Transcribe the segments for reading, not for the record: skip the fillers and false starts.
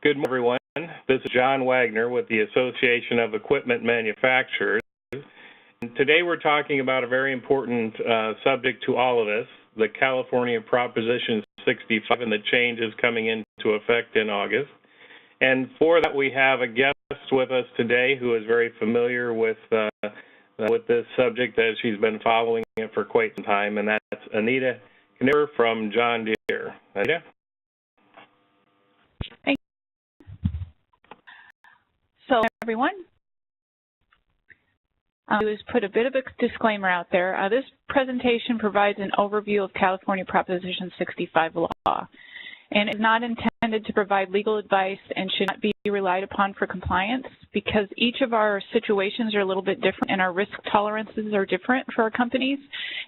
Good morning, everyone. This is John Wagner with the Association of Equipment Manufacturers. And today we're talking about a very important subject to all of us, the California Proposition 65 and the changes coming into effect in August. And for that, we have a guest with us today who is very familiar with this subject, as she's been following it for quite some time, and that's Anita Knipper from John Deere. Anita? Thank you. So, everyone, I'll do is put a bit of a disclaimer out there. This presentation provides an overview of California Proposition 65 law, and is not intended to provide legal advice and should not be relied upon for compliance because each of our situations are a little bit different and our risk tolerances are different for our companies.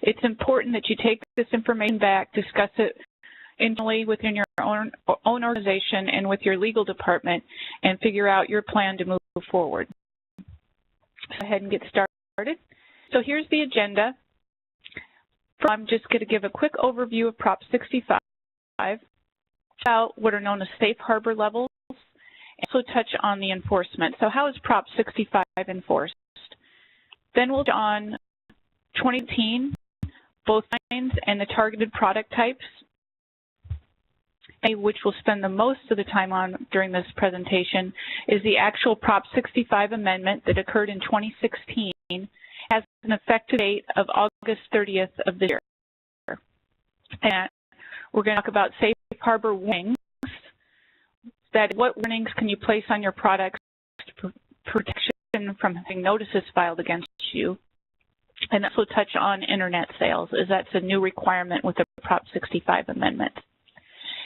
It's important that you take this information back, discuss it internally within your own organization and with your legal department, and figure out your plan to move forward. Go ahead and get started. So here's the agenda. First, I'm just going to give a quick overview of Prop 65, about what are known as safe harbor levels, and also touch on the enforcement. So how is Prop 65 enforced? Then we'll touch on 2018, both lines and the targeted product types, which we'll spend the most of the time on during this presentation, is the actual Prop 65 amendment that occurred in 2016, has an effective date of August 30th of this year. And we're going to talk about safe harbor warnings, that what warnings can you place on your products for protection from having notices filed against you, and also touch on internet sales, as that's a new requirement with the Prop 65 amendment.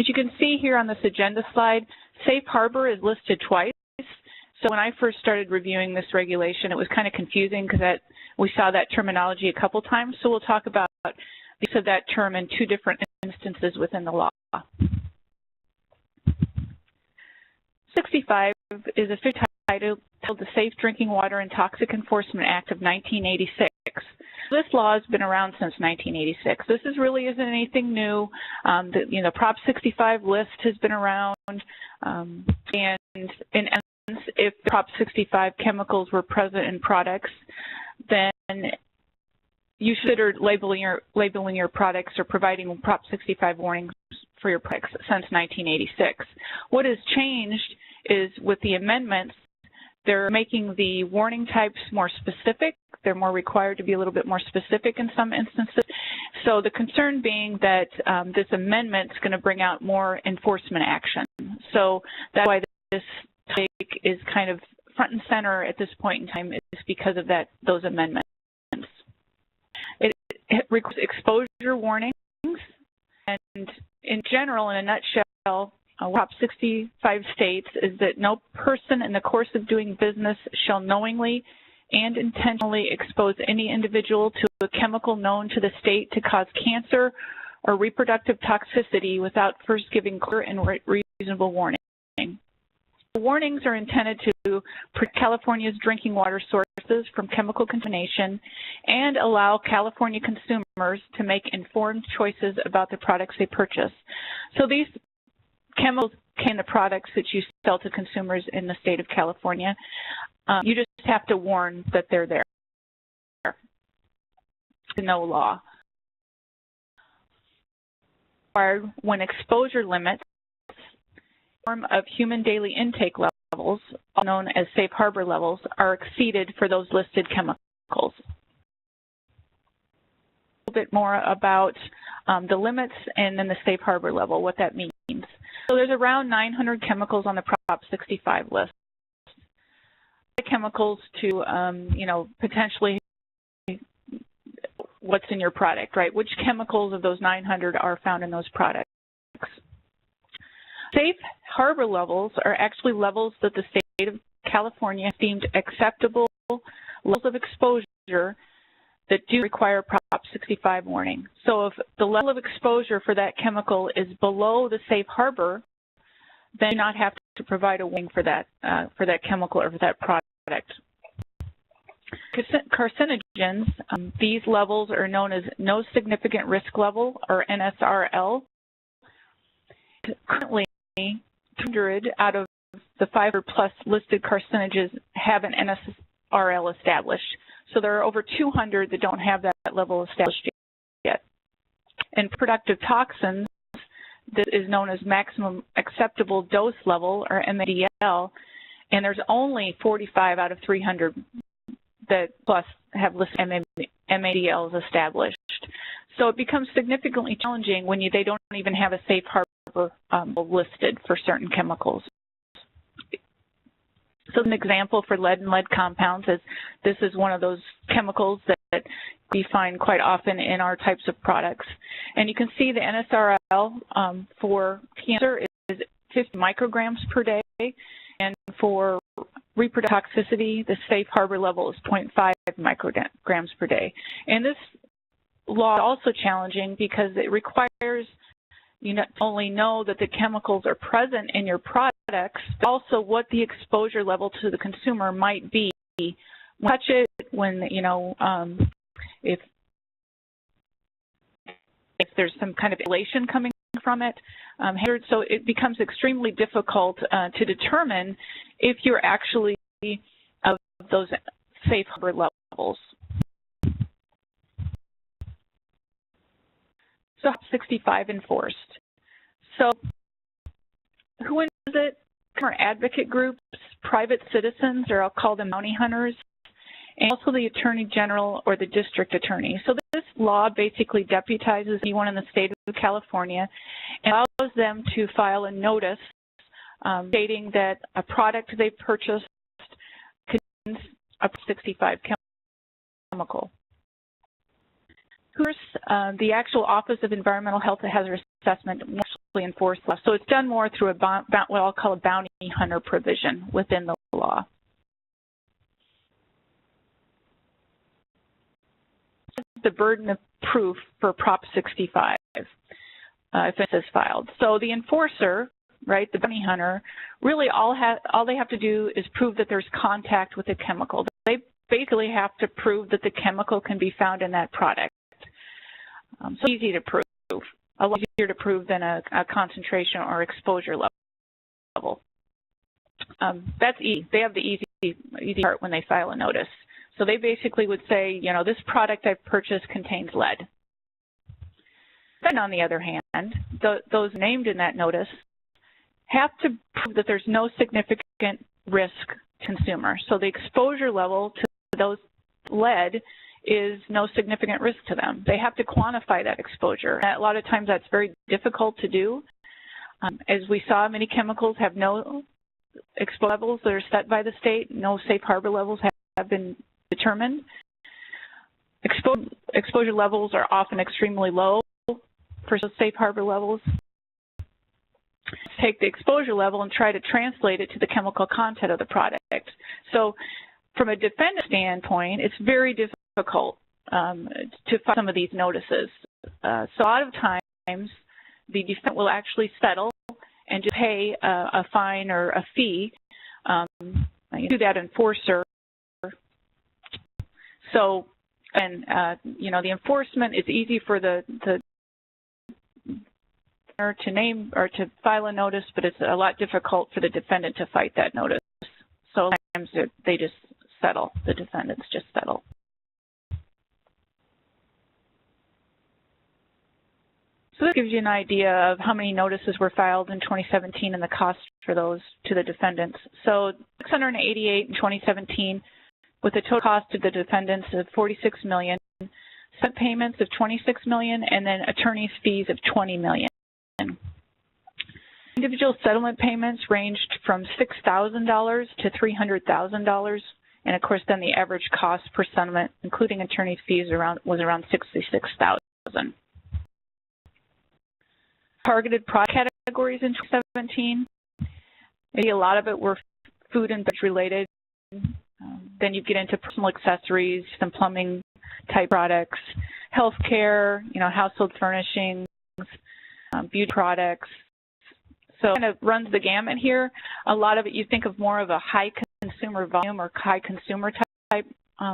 As you can see here on this agenda slide, safe harbor is listed twice. So when I first started reviewing this regulation, it was kind of confusing because we saw that terminology a couple times. So we'll talk about the use of that term in two different instances within the law. 65 is a title called the Safe Drinking Water and Toxic Enforcement Act of 1986. This law has been around since 1986. This really isn't anything new. The Prop 65 list has been around, and in essence, if Prop 65 chemicals were present in products, then you should consider labeling your products or providing Prop 65 warnings for your products since 1986. What has changed is with the amendments, they're making the warning types more specific. They're more required to be a little bit more specific in some instances. So the concern being that this amendment is going to bring out more enforcement action. So that's why this topic is kind of front and center at this point in time, is because of those amendments. It requires exposure warnings, and in general, in a nutshell, Prop 65 states is that no person in the course of doing business shall knowingly and intentionally expose any individual to a chemical known to the state to cause cancer or reproductive toxicity without first giving clear and reasonable warning. The warnings are intended to protect California's drinking water sources from chemical contamination and allow California consumers to make informed choices about the products they purchase. So these chemicals can the products that you sell to consumers in the state of California. You just have to warn that they're there. No law. When exposure limits form of human daily intake levels, known as safe harbor levels, are exceeded for those listed chemicals. A little bit more about the limits and then the safe harbor level, what that means. So there's around 900 chemicals on the Prop 65 list. Chemicals to, potentially what's in your product, right? Which chemicals of those 900 are found in those products? Safe harbor levels are actually levels that the state of California deemed acceptable levels of exposure that do require Prop 65 warning. So if the level of exposure for that chemical is below the safe harbor, then you do not have to provide a warning for that chemical or for that product. Carcinogens, these levels are known as no significant risk level, or NSRL. Currently, 200 out of the 5 or plus listed carcinogens have an NSRL established. So there are over 200 that don't have that level established yet. And productive toxins, this is known as maximum acceptable dose level, or MADL, and there's only 45 out of 300 that plus have listed MADLs established. So it becomes significantly challenging when they don't even have a safe harbor listed for certain chemicals. So an example for lead and lead compounds is this is one of those chemicals that we find quite often in our types of products. And you can see the NSRL for cancer is 50 micrograms per day, and for reproductive toxicity, the safe harbor level is 0.5 micrograms per day. And this law is also challenging because it requires you not only know that the chemicals are present in your products, but also what the exposure level to the consumer might be. When you touch it, when, if there's some kind of inhalation coming from it. So it becomes extremely difficult to determine if you're actually of those safe harbor levels. So 65 enforced. So who is it? Consumer advocate groups, private citizens, or I'll call them bounty hunters, and also the Attorney General or the District Attorney. So this law basically deputizes anyone in the state of California and allows them to file a notice stating that a product they purchased contains up to 65 chemical. First, the actual Office of Environmental Health and Hazard Assessment actually enforces law. So it's done more through what I'll call a bounty hunter provision within the law. The burden of proof for Prop 65 if it is filed. So the enforcer, right, the bounty hunter, really all they have to do is prove that there's contact with the chemical. They basically have to prove that the chemical can be found in that product. So easy to prove, a lot easier to prove than a concentration or exposure level. That's easy. They have the easy part when they file a notice. So they basically would say, this product I purchased contains lead. Then on the other hand, those named in that notice have to prove that there's no significant risk to consumer. So the exposure level to those lead is no significant risk to them. They have to quantify that exposure. And a lot of times that's very difficult to do. As we saw, many chemicals have no exposure levels that are set by the state. No safe harbor levels have been determined. Exposure levels are often extremely low for safe harbor levels. Take the exposure level and try to translate it to the chemical content of the product. So from a defendant standpoint, it's very difficult to file some of these notices. So a lot of times the defendant will actually settle and just pay a fine or a fee to that enforcer. So, and the enforcement is easy for the to name or to file a notice, but it's a lot difficult for the defendant to fight that notice. So sometimes they just settle. The defendants just settle. So this gives you an idea of how many notices were filed in 2017 and the cost for those to the defendants. So 688 in 2017, with a total cost to the defendants of $46 million, set payments of $26 million, and then attorney's fees of $20 million. Individual settlement payments ranged from $6,000 to $300,000, and of course, then the average cost per settlement, including attorney's fees, was around $66,000. Targeted product categories in 2017. Maybe a lot of it were food and beverage related. Then you get into personal accessories, some plumbing type products, healthcare, household furnishings, beauty products. So it kind of runs the gamut here. A lot of it you think of more of a high consumer volume or high consumer type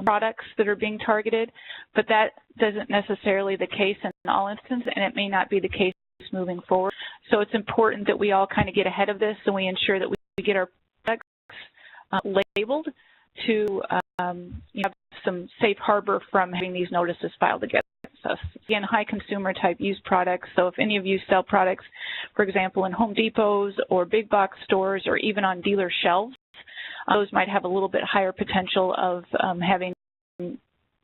products that are being targeted, but that isn't necessarily the case in all instances, and it may not be the case moving forward. So it's important that we all kind of get ahead of this and we ensure that get our products labeled to have some safe harbor from having these notices filed against us. Again, high consumer type use products. So if any of you sell products, for example, in Home Depots or big box stores or even on dealer shelves, those might have a little bit higher potential of having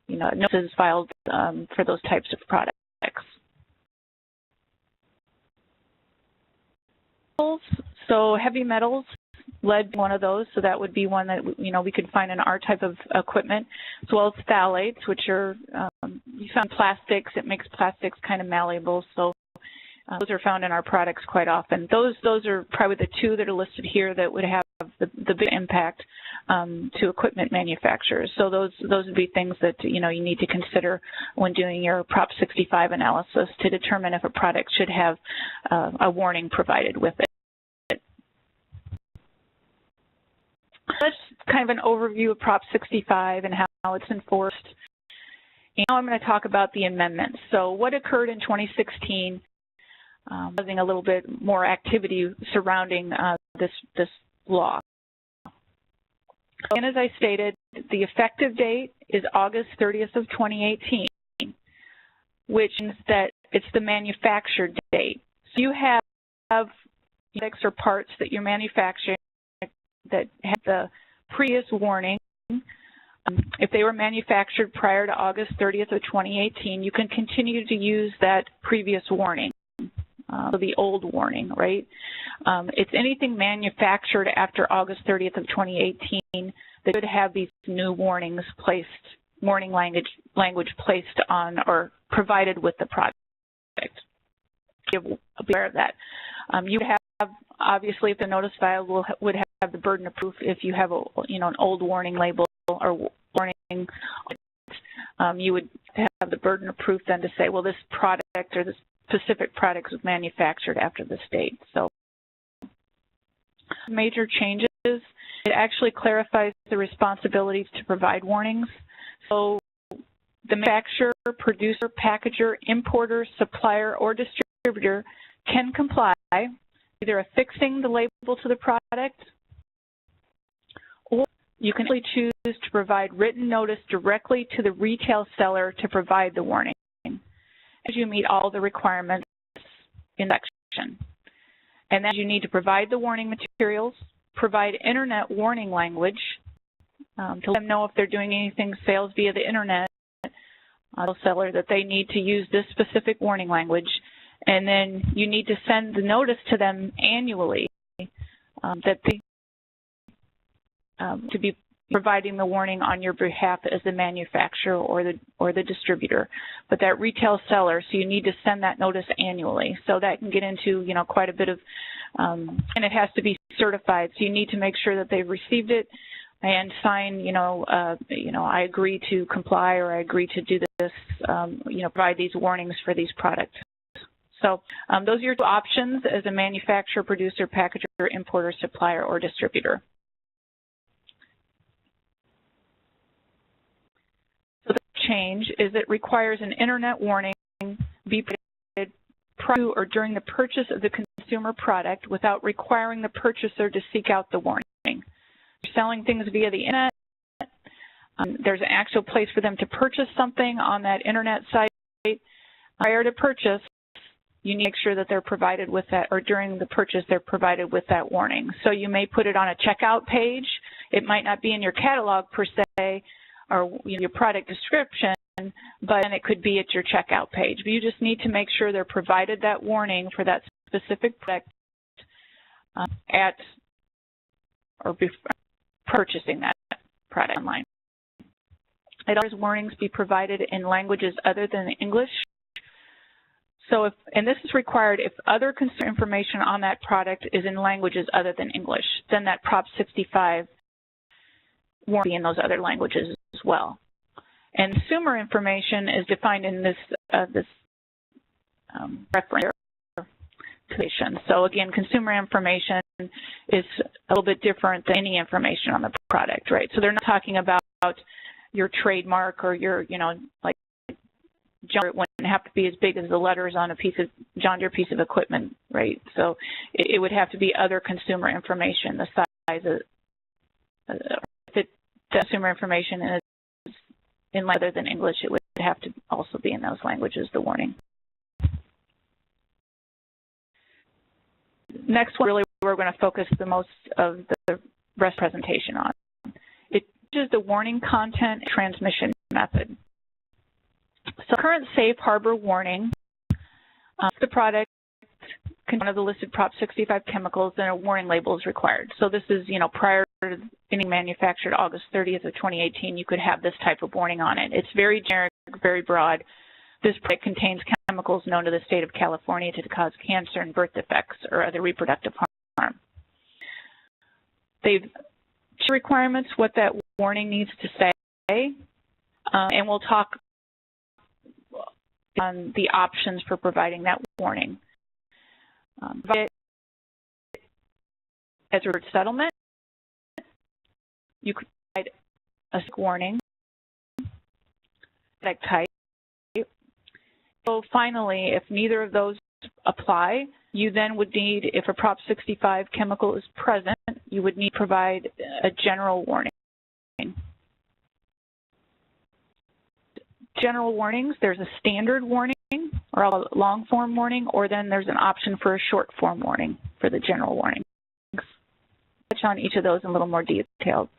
notices filed for those types of products. So heavy metals, lead, one of those, so that would be one that we could find in our type of equipment, as well as phthalates, which are you found plastics. It makes plastics kind of malleable, so those are found in our products quite often. Those are probably the two that are listed here that would have the big impact to equipment manufacturers. So those would be things that you need to consider when doing your Prop 65 analysis to determine if a product should have a warning provided with it. That's kind of an overview of Prop 65 and how it's enforced. And now I'm going to talk about the amendments. So what occurred in 2016, causing a little bit more activity surrounding this law. And as I stated, the effective date is August 30th of 2018, which means that it's the manufactured date. So you have products or parts that you're manufacturing that have the previous warning. If they were manufactured prior to August 30th of 2018, you can continue to use that previous warning, so the old warning, right? It's anything manufactured after August 30th of 2018 that could have these new warnings placed, warning language placed on or provided with the product. Be aware of that. You would have, obviously, if the notice filed would have the burden of proof if you have an old warning label or warning. You would have the burden of proof then to say, well, this product or this specific product was manufactured after this date. So major changes, it actually clarifies the responsibilities to provide warnings. So the manufacturer, producer, packager, importer, supplier, or distributor can comply, either affixing the label to the product, or you can actually choose to provide written notice directly to the retail seller to provide the warning, as you meet all the requirements in that section. And then you need to provide the warning materials, provide internet warning language to let them know if they're doing anything sales via the internet, the seller, that they need to use this specific warning language. And then you need to send the notice to them annually that they to be providing the warning on your behalf as the manufacturer or the distributor, but that retail seller. So you need to send that notice annually. So that can get into quite a bit of, and it has to be certified. So you need to make sure that they've received it and sign. I agree to comply, or I agree to do this. Provide these warnings for these products. So those are your two options as a manufacturer, producer, packager, importer, supplier, or distributor. So the change is it requires an internet warning be provided prior to or during the purchase of the consumer product without requiring the purchaser to seek out the warning. You're selling things via the internet. There's an actual place for them to purchase something on that internet site. Prior to purchase, you need to make sure that they're provided with that, or during the purchase, they're provided with that warning. So you may put it on a checkout page. It might not be in your catalog per se, or your product description, but then it could be at your checkout page. But you just need to make sure they're provided that warning for that specific product at or before purchasing that product online. It always warnings be provided in languages other than English. So and this is required if other consumer information on that product is in languages other than English, then that Prop 65 won't be in those other languages as well. And consumer information is defined in this reference. So again, consumer information is a little bit different than any information on the product, right? So they're not talking about your trademark or your, like John, it wouldn't have to be as big as the letters on a John Deere piece of equipment, right? So it would have to be other consumer information, the size of if it's consumer information and it's in other than English, it would have to also be in those languages, the warning. Next one, really, we're going to focus the most of the rest presentation on. It is the warning content transmission method. So current safe harbor warning, the product contains one of the listed Prop 65 chemicals, then a warning label is required. So this is, prior to being manufactured August 30th of 2018, you could have this type of warning on it. It's very generic, very broad. This product contains chemicals known to the state of California to cause cancer and birth defects or other reproductive harm. They've requirements, what that warning needs to say, and we'll talk on the options for providing that warning. As a settlement, you could provide a warning, product type. So finally, if neither of those apply, you then would need, if a Prop 65 chemical is present, you would need to provide a general warning. General warnings, there's a standard warning or a long form warning, or then there's an option for a short form warning for the general warning. I'll touch on each of those in a little more detail.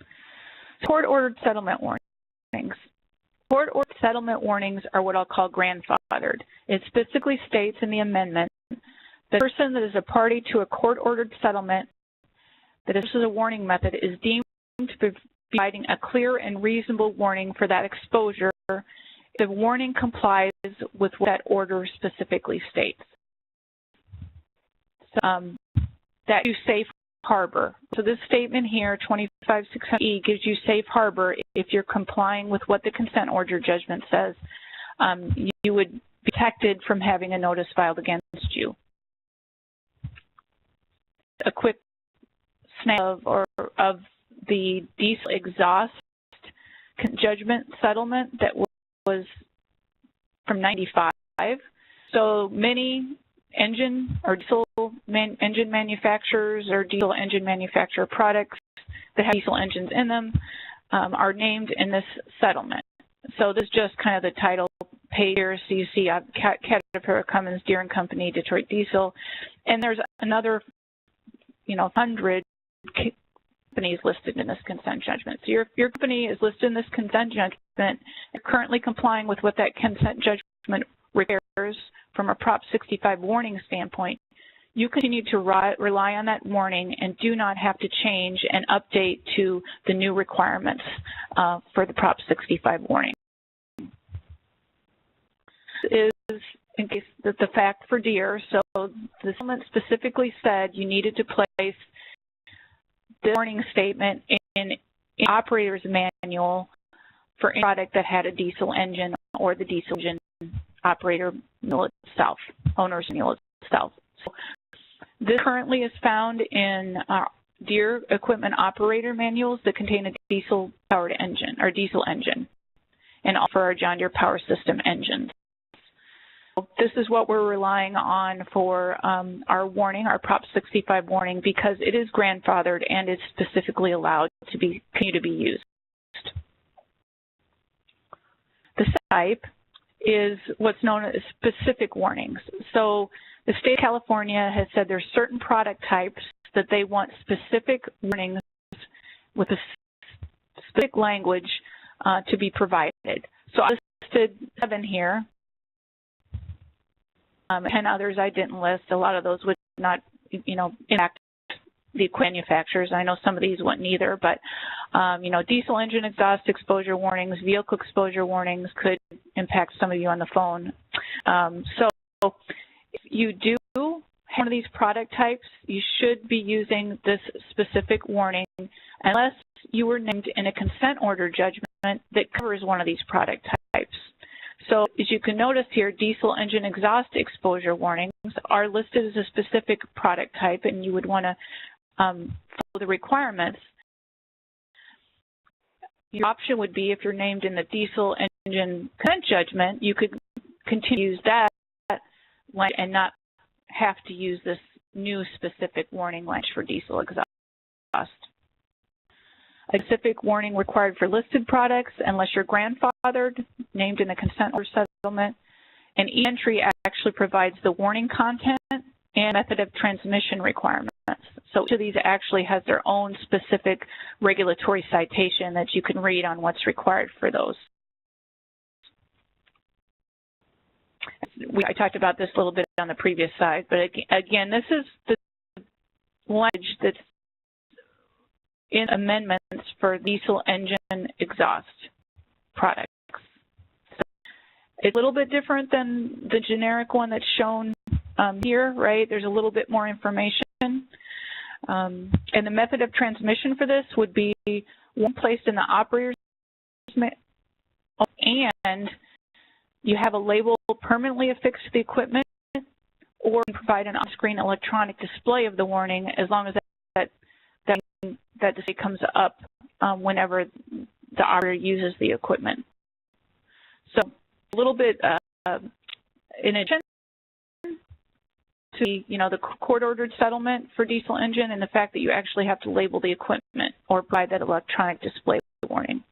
Court-ordered settlement warnings. Court-ordered settlement warnings are what I'll call grandfathered. It specifically states in the amendment that the person that is a party to a court-ordered settlement, that this is a warning method, is deemed to be providing a clear and reasonable warning for that exposure if the warning complies with what that order specifically states. So, that you safe harbor. So this statement here, 25600E, gives you safe harbor if you're complying with what the consent order judgment says. You would be protected from having a notice filed against you. A quick snap of the diesel exhaust judgment settlement that was from '95. So many engine or diesel engine manufacturers or diesel engine manufacturer products that have diesel engines in them are named in this settlement. So this is just kind of the title page here. So you see Caterpillar, Cummins, Deere and Company, Detroit Diesel, and there's another 100 companies listed in this consent judgment. So your company is listed in this consent judgment. You're currently complying with what that consent judgment requires from a Prop 65 warning standpoint. You continue to rely on that warning and do not have to change and update to the new requirements for the Prop 65 warning. This is in case the fact for Deere. So the settlement specifically said you needed to place the warning statement in operator's manual for any product that had a diesel engine or the diesel engine operator manual itself, owner's manual itself. So this currently is found in Deere equipment operator manuals that contain a diesel-powered engine or diesel engine, and also for our John Deere Power System engines. This is what we're relying on for our warning, our Prop 65 warning, because it is grandfathered and is specifically allowed to continue to be used. The second type is what's known as specific warnings. So the state of California has said there's certain product types that they want specific warnings with a specific language to be provided. So I listed 7 here. 10 others I didn't list. A lot of those would not, impact the manufacturers. I know some of these wouldn't either, but, diesel engine exhaust exposure warnings, vehicle exposure warnings could impact some of you on the phone. So if you do have one of these product types, you should be using this specific warning unless you were named in a consent order judgment that covers one of these product types. So as you can notice here, diesel engine exhaust exposure warnings are listed as a specific product type, and you would want to follow the requirements. Your option would be, if you're named in the diesel engine consent judgment, you could continue to use that language and not have to use this new specific warning language for diesel exhaust. A specific warning required for listed products unless you're grandfathered, named in the consent order settlement. And each entry actually provides the warning content and method of transmission requirements. So each of these actually has their own specific regulatory citation that you can read on what's required for those. I talked about this a little bit on the previous slide, but again, this is the language that's in amendments for diesel engine exhaust products. So it's a little bit different than the generic one that's shown here, right? There's a little bit more information. And the method of transmission for this would be one placed in the operator's and you have a label permanently affixed to the equipment or provide an on-screen electronic display of the warning as long as that display comes up whenever the operator uses the equipment. So a little bit in addition to the court-ordered settlement for diesel engine and the fact that you actually have to label the equipment or provide that electronic display warning.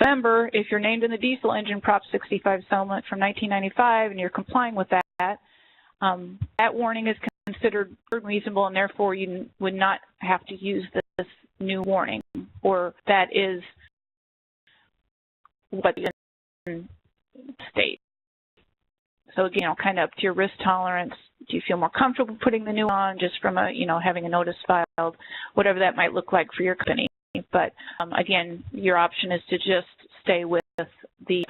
Remember, if you're named in the diesel engine Prop 65 settlement from 1995 and you're complying with that, that warning is considered reasonable and therefore you would not have to use this new warning, or that is what the state. So again, kind of up to your risk tolerance. Do you feel more comfortable putting the new on just from a, having a notice filed, whatever that might look like for your company. But again, your option is to just stay with the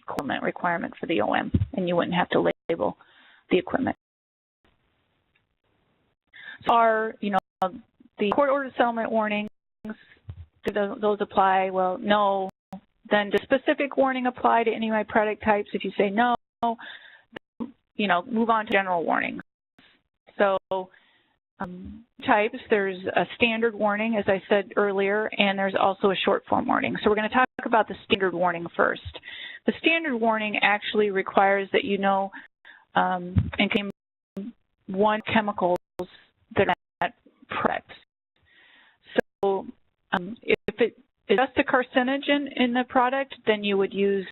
equipment requirement for the OM, and you wouldn't have to label the equipment. So the court-ordered settlement warnings, do those apply? Well, no. Then does specific warning apply to any of my product types? If you say no, move on to general warnings. So types, there's a standard warning, as I said earlier, and there's also a short form warning. So we're going to talk about the standard warning first. The standard warning actually requires that and contain one chemicals that are not product. So if it is just a carcinogen in the product, then you would use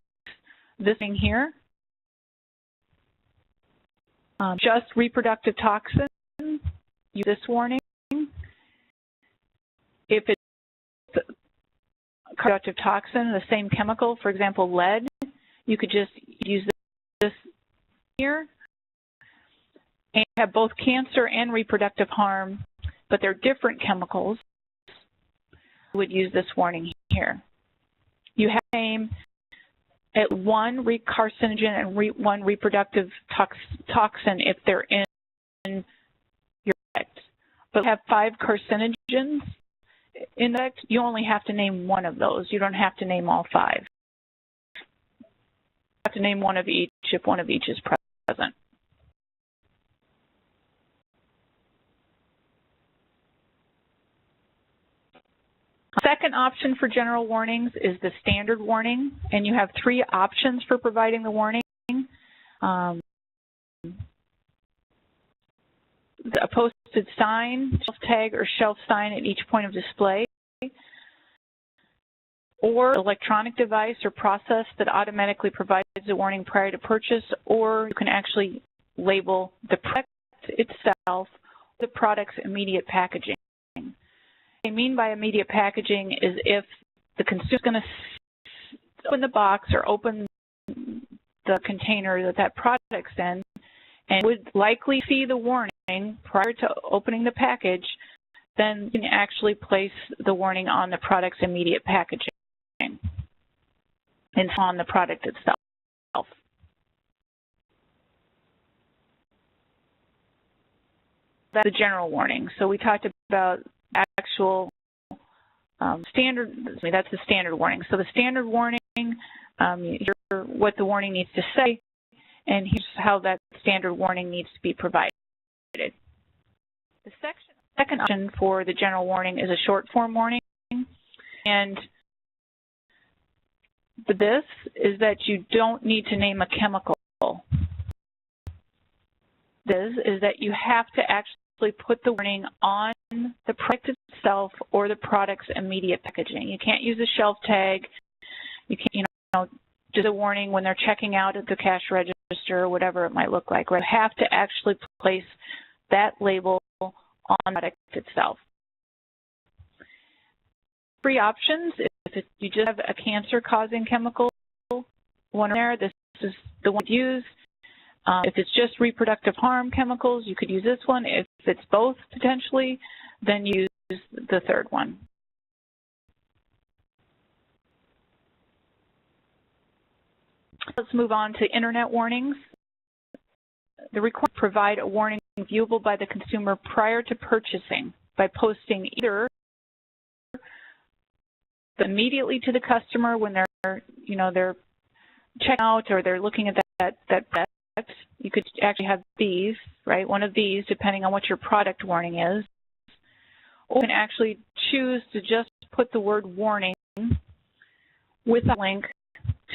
this thing here. Just reproductive toxin, use this warning. If it's a reproductive toxin, the same chemical, for example, lead, you could just use this here. And have both cancer and reproductive harm, but they're different chemicals. You would use this warning here. You have to aim at one carcinogen and one reproductive toxin if they're in your product. But have 5 carcinogens in that, you only have to name one of those. You don't have to name all 5. You have to name one of each if one of each is present. Second option for general warnings is the standard warning, and you have 3 options for providing the warning. A posted sign, shelf tag, or shelf sign at each point of display, or electronic device or process that automatically provides a warning prior to purchase, or you can actually label the product itself, the product's immediate packaging. What I mean by immediate packaging is if the consumer is going to open the box or open the container that product's in and would likely see the warning prior to opening the package, then you can actually place the warning on the product's immediate packaging and on the product itself. That's the general warning. So we talked about actual standard, that's the standard warning. So the standard warning, here's what the warning needs to say, and here's how that standard warning needs to be provided. The second option for the general warning is a short form warning, and with this is that you don't need to name a chemical. This is that you have to actually put the warning on the product itself or the product's immediate packaging. You can't use a shelf tag. You can't, do the warning when they're checking out at the cash register or whatever it might look like. Right? You have to actually place that label on the product itself. 3 options. If you just have a cancer-causing chemical, one there, this is the one to use. If it's just reproductive harm chemicals, you could use this one. If it's both, potentially, then use the 3rd one. Let's move on to internet warnings. The requirement to provide a warning viewable by the consumer prior to purchasing by posting either immediately to the customer when they're, they're checking out or they're looking at that product. You could actually have these, right? One of these, depending on what your product warning is. Or you can actually choose to just put the word warning with a link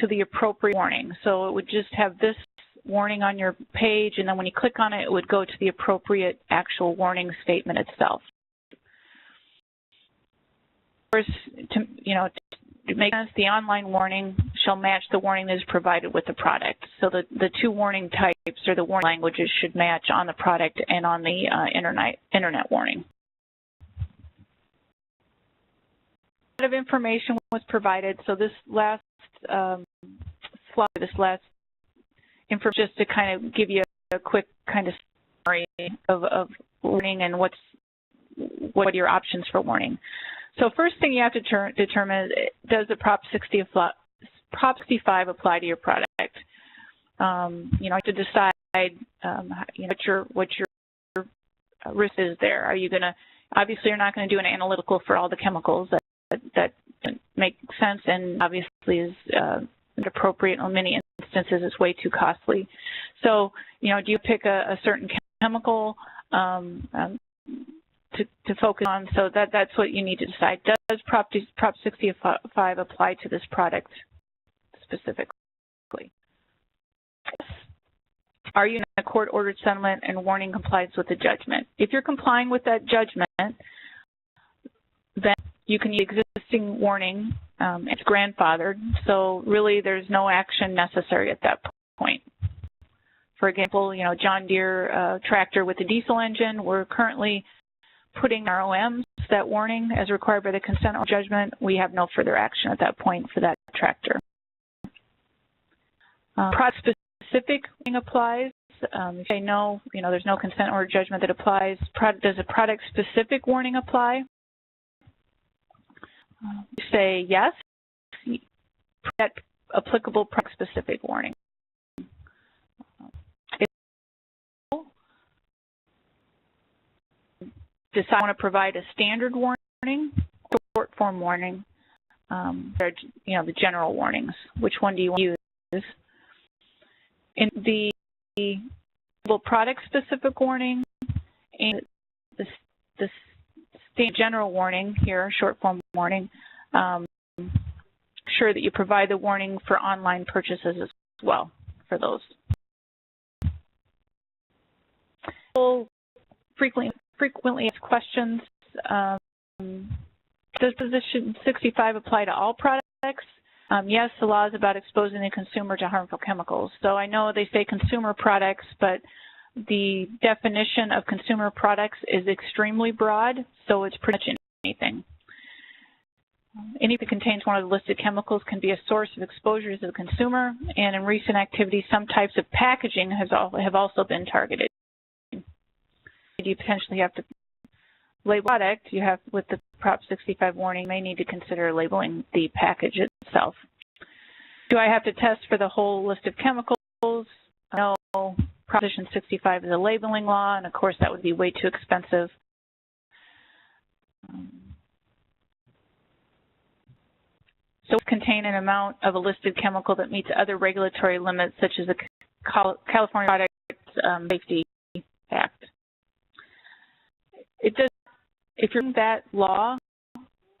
to the appropriate warning. So it would just have this warning on your page, and then when you click on it, it would go to the appropriate actual warning statement itself. Of course, to make sense, the online warning shall match the warning that is provided with the product. So the 2 warning types or the warning languages should match on the product and on the internet warning. A lot of information was provided. So this last slide, this last information, just to kind of give you a quick kind of summary of warning and what are your options for warning. So first thing you have to determine is, does the Prop 65 apply to your product? You have to decide what your risk is there. Are you going to, obviously you're not going to do an analytical for all the chemicals. That make sense and obviously is inappropriate. In many instances it's way too costly. So, do you pick a certain chemical to focus on? So that's what you need to decide. Does Prop 65 apply to this product specifically? Are you in a court-ordered settlement and warning complies with the judgment? If you're complying with that judgment, then you can use existing warning. It's grandfathered, so really there's no action necessary at that point. For example, John Deere tractor with a diesel engine, we're currently putting our OMs that warning as required by the consent or judgment. We have no further action at that point for that tractor. Product-specific warning applies. If they know, there's no consent or judgment that applies. Does a product-specific warning apply? Say yes, that applicable product-specific warning. Decide I want to provide a standard warning, short form warning, the general warnings. Which one do you want to use? In the product-specific warning and the general warning here, short form warning, sure that you provide the warning for online purchases as well for those. Frequently asked questions. Does Position 65 apply to all products? Yes, the law is about exposing the consumer to harmful chemicals. So I know they say consumer products, but the definition of consumer products is extremely broad, so it's pretty much anything. Anything that contains one of the listed chemicals can be a source of exposure to the consumer, and in recent activity, some types of packaging have also been targeted. You potentially have to label product. You have, with the Prop 65 warning, you may need to consider labeling the package itself. Do I have to test for the whole list of chemicals? No. Proposition 65 is a labeling law, and of course that would be way too expensive. So contain an amount of a listed chemical that meets other regulatory limits, such as the California Product Safety Act. It does, if you're in that law,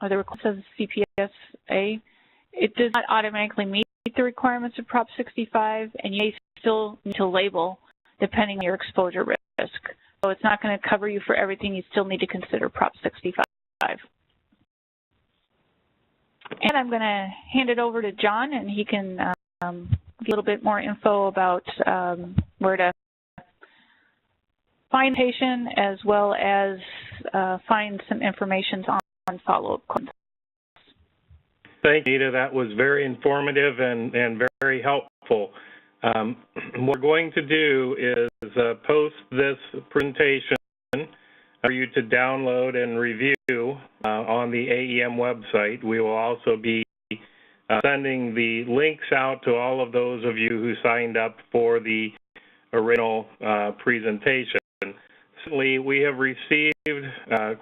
or the request of the CPSA, it does not automatically meet the requirements of Prop 65, and you may still need to label depending on your exposure risk. So it's not going to cover you for everything. You still need to consider Prop 65. And I'm going to hand it over to John, and he can give a little bit more info about where to find patient, as well as find some information on follow-up questions. Thank you, Anita. That was very informative and very helpful. What we're going to do is post this presentation for you to download and review on the AEM website. We will also be sending the links out to all of those of you who signed up for the original presentation. Certainly, we have received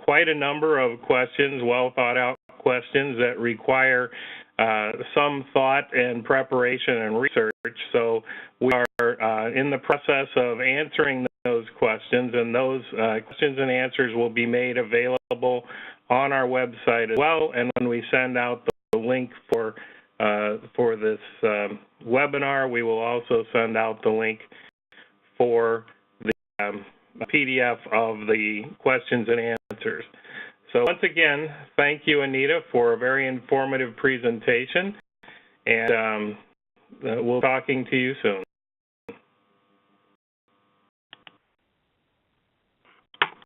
quite a number of questions, well thought out questions that require some thought and preparation and research. So we are in the process of answering those questions, and those questions and answers will be made available on our website as well. And when we send out the link for this webinar, we will also send out the link for the PDF of the questions and answers. So once again, thank you, Anita, for a very informative presentation, and we'll be talking to you soon.